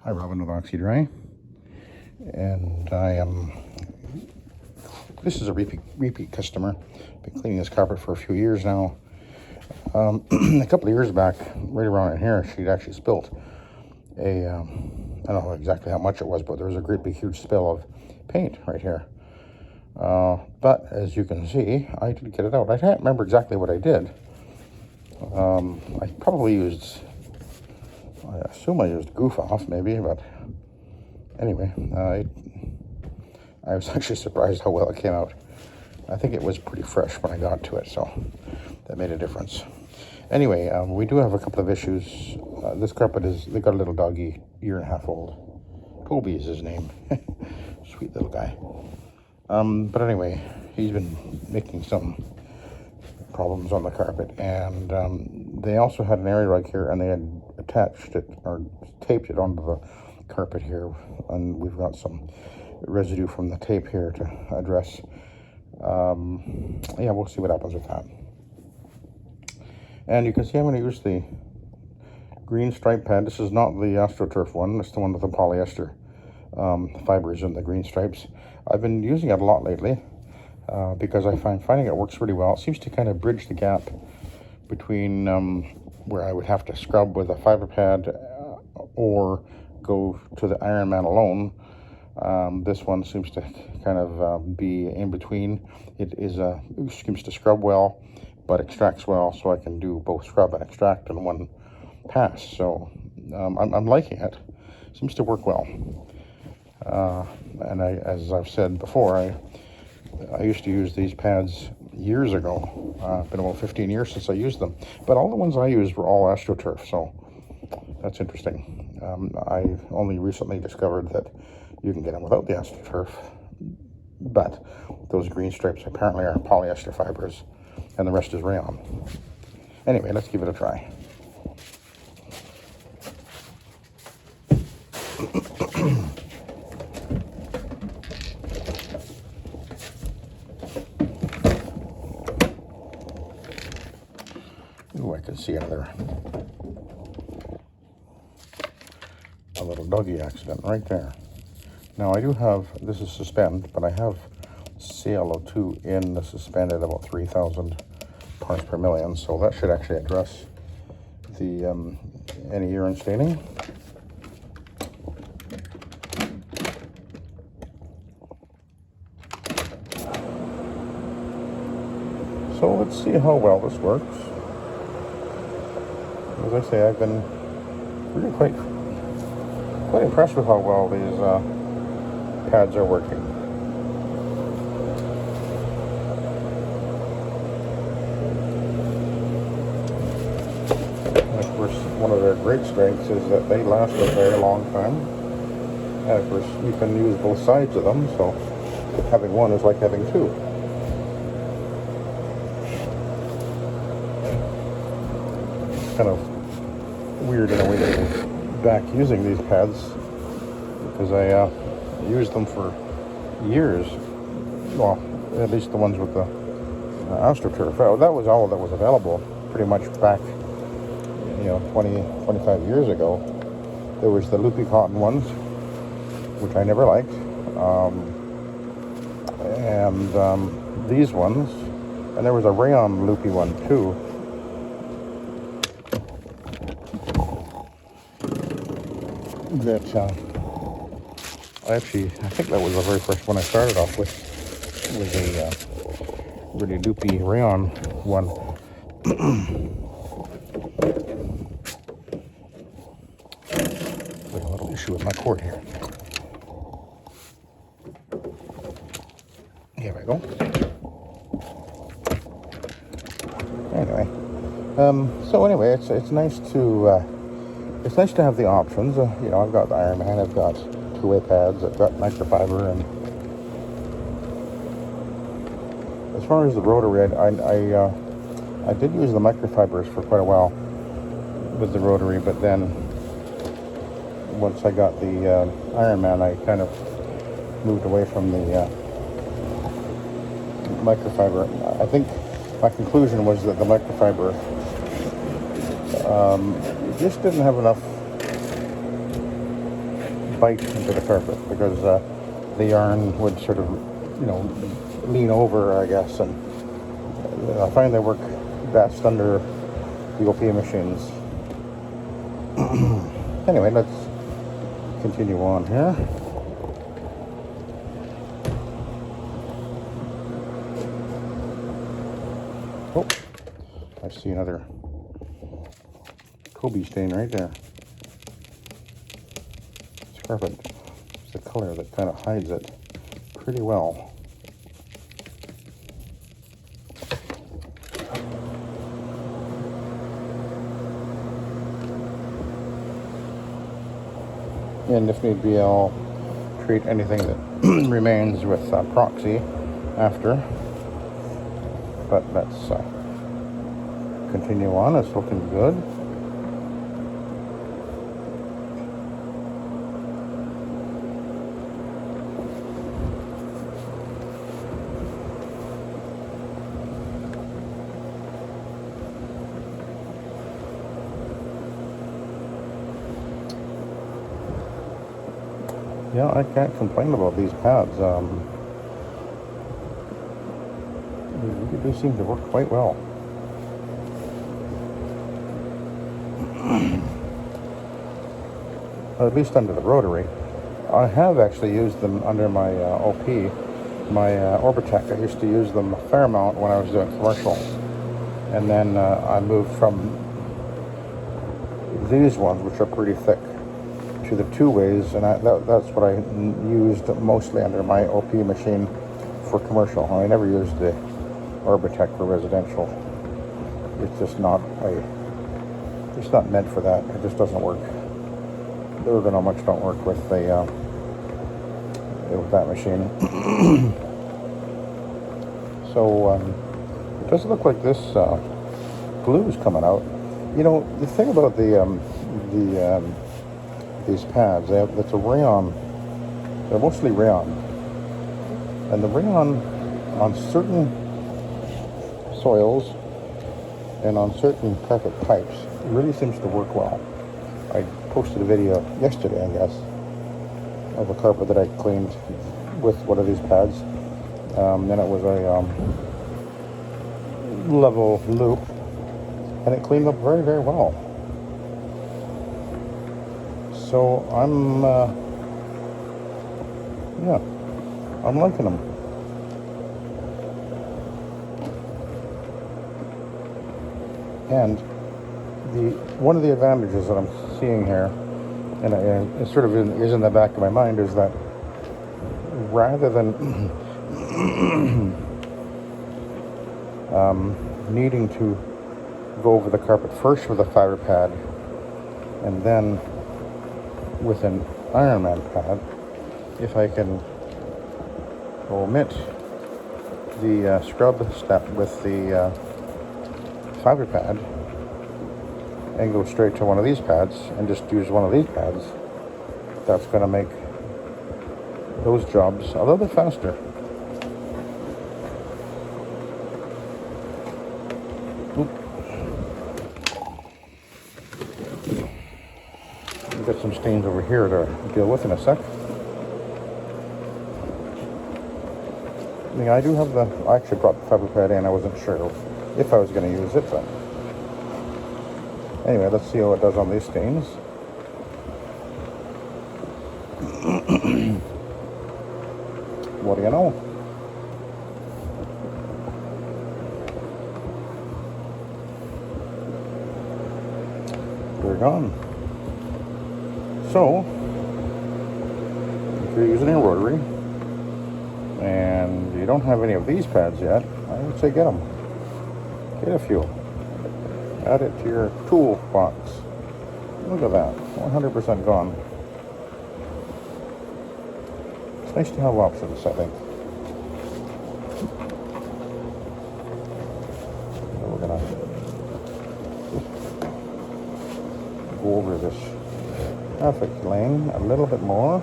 Hi, Robin with Oxy-Dry, and this is a repeat customer. Been cleaning this carpet for a few years now. A couple of years back, right around in here, she'd actually spilt I don't know exactly how much it was, but there was a great big huge spill of paint right here. But as you can see, I did get it out. I can't remember exactly what I did. I probably used, I assume I used Goof Off maybe, but anyway, I was actually surprised how well it came out. I think it was pretty fresh when I got to it, so that made a difference. Anyway, we do have a couple of issues. This carpet they got a little doggy, 1.5 years old. Toby is his name. Sweet little guy. But anyway, he's been making some problems on the carpet, and they also had an area rug here, and they had attached it or taped it onto the carpet here, and we've got some residue from the tape here to address. Yeah, we'll see what happens with that. And you can see I'm going to use the green stripe pad. This is not the AstroTurf one. It's the one with the polyester fibers and the green stripes. I've been using it a lot lately because I finding it works really well. It seems to kind of bridge the gap between where I would have to scrub with a fiber pad or go to the Iron Man alone. This one seems to kind of be in between. It seems to scrub well, but extracts well, so I can do both scrub and extract in one pass. So I'm liking it. Seems to work well. And as I've said before, I used to use these pads years ago. Been about 15 years since I used them, but all the ones I used were all AstroTurf, so that's interesting. I only recently discovered that you can get them without the AstroTurf, but those green stripes apparently are polyester fibers, and the rest is Rayon. Anyway, let's give it a try. Ooh, I can see a little doggy accident right there. Now I do have, this is suspend, but I have ClO2 in the suspend at about 3,000 parts per million, so that should actually address the any urine staining. So let's see how well this works. As I say, I've been really quite impressed with how well these pads are working. And of course, one of their great strengths is that they last a very long time. And of course, you can use both sides of them, so having one is like having two. It's kind of weird in a way to be back using these pads, because I used them for years. Well, at least the ones with the AstroTurf. That was all that was available pretty much back, 25 years ago. There was the loopy cotton ones, which I never liked, and these ones, and there was a Rayon loopy one too. That I think that was the very first one I started off with, was a really loopy Rayon one. Like a little issue with my cord here. Here we go. Anyway, so anyway, it's nice to. It's nice to have the options. I've got the Iron Man, I've got two-way pads, I've got microfiber, and as far as the rotary, I did use the microfibers for quite a while with the rotary, but then once I got the Iron Man, I kind of moved away from the microfiber. I think my conclusion was that the microfiber just didn't have enough bite into the carpet because the yarn would sort of, lean over, I guess, and I find they work best under the OP machines. Anyway, let's continue on here. Oh, I see another Kobe stain right there. This carpet, it's the color that kind of hides it pretty well. And if need be, I'll treat anything that remains with proxy after. But let's continue on. It's looking good. Yeah, I can't complain about these pads. They do seem to work quite well. At least under the rotary. I have actually used them under my OP, my Orbitech. I used to use them a fair amount when I was doing commercial. And then I moved from these ones, which are pretty thick, to the two-ways, and that's what I used mostly under my OP machine for commercial. I never used the Orbitech for residential. It's just not it's not meant for that. It just doesn't work. The ergonomics don't work with with that machine. So it does look like this glue is coming out. The thing about these pads, it's a rayon. They're mostly rayon, and the rayon on certain soils and on certain carpet types really seems to work well. I posted a video yesterday, I guess, of a carpet that I cleaned with one of these pads. And it was a level loop, and it cleaned up very, very well. So I'm liking them. And one of the advantages that I'm seeing here, and it sort of is in the back of my mind, is that rather than needing to go over the carpet first with a fiber pad and then with an Ironman pad, if I can omit the scrub step with the fiber pad and go straight to one of these pads and just use one of these pads, that's going to make those jobs a little bit faster. We've got some stains over here to deal with in a sec. I do have I actually brought the fiber pad in. I wasn't sure if I was going to use it, but anyway, let's see how it does on these stains. What do you know? They're gone. So, if you're using a rotary and you don't have any of these pads yet, I would say get them. Get a few. Add it to your toolbox. Look at that, 100% gone. It's nice to have options, I think. So we're gonna go over this traffic lane a little bit more.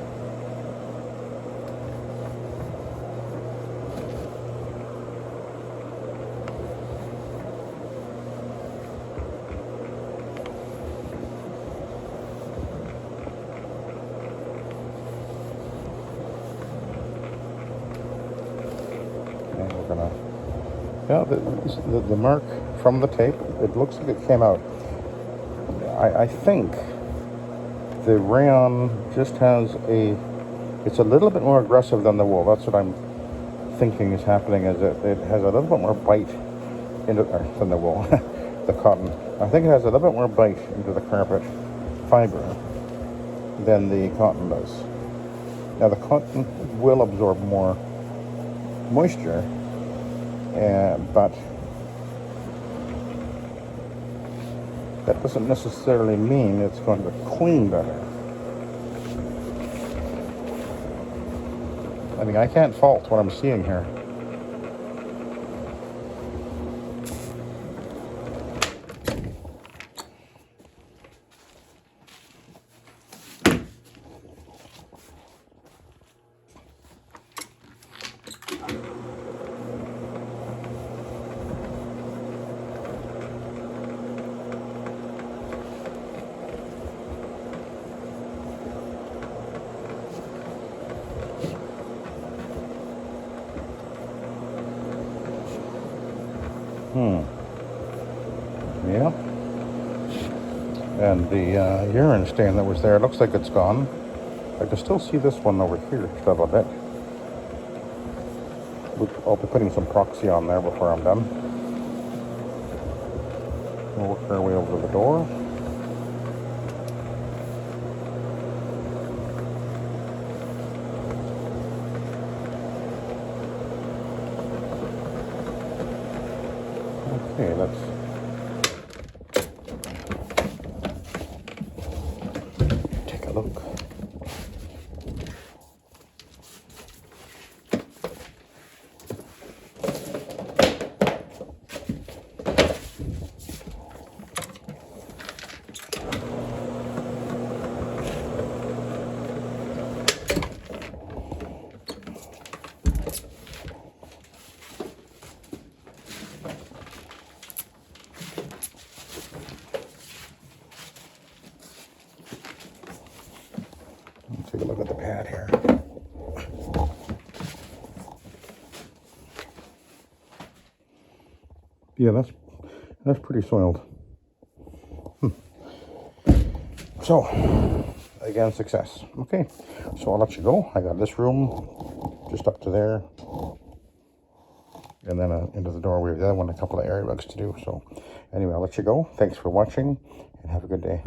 Yeah, the mark from the tape, it looks like it came out. I think the rayon just has it's a little bit more aggressive than the wool. That's what I'm thinking is happening, is it has a little bit more bite into, than the wool, the cotton. I think it has a little bit more bite into the carpet fiber than the cotton does. Now the cotton will absorb more moisture, but that doesn't necessarily mean it's going to clean better. I mean, I can't fault what I'm seeing here. Yeah. And the urine stain that was there, looks like it's gone. I can still see this one over here just a little bit. I'll be putting some proxy on there before I'm done. We'll work our way over to the door. Okay, let's take a look. Take a look at the pad here. Yeah, that's pretty soiled. So, again, success. Okay, so I'll let you go. I got this room just up to there, and then into the doorway of the other one, a couple of area rugs to do. So, anyway, I'll let you go. Thanks for watching, and have a good day.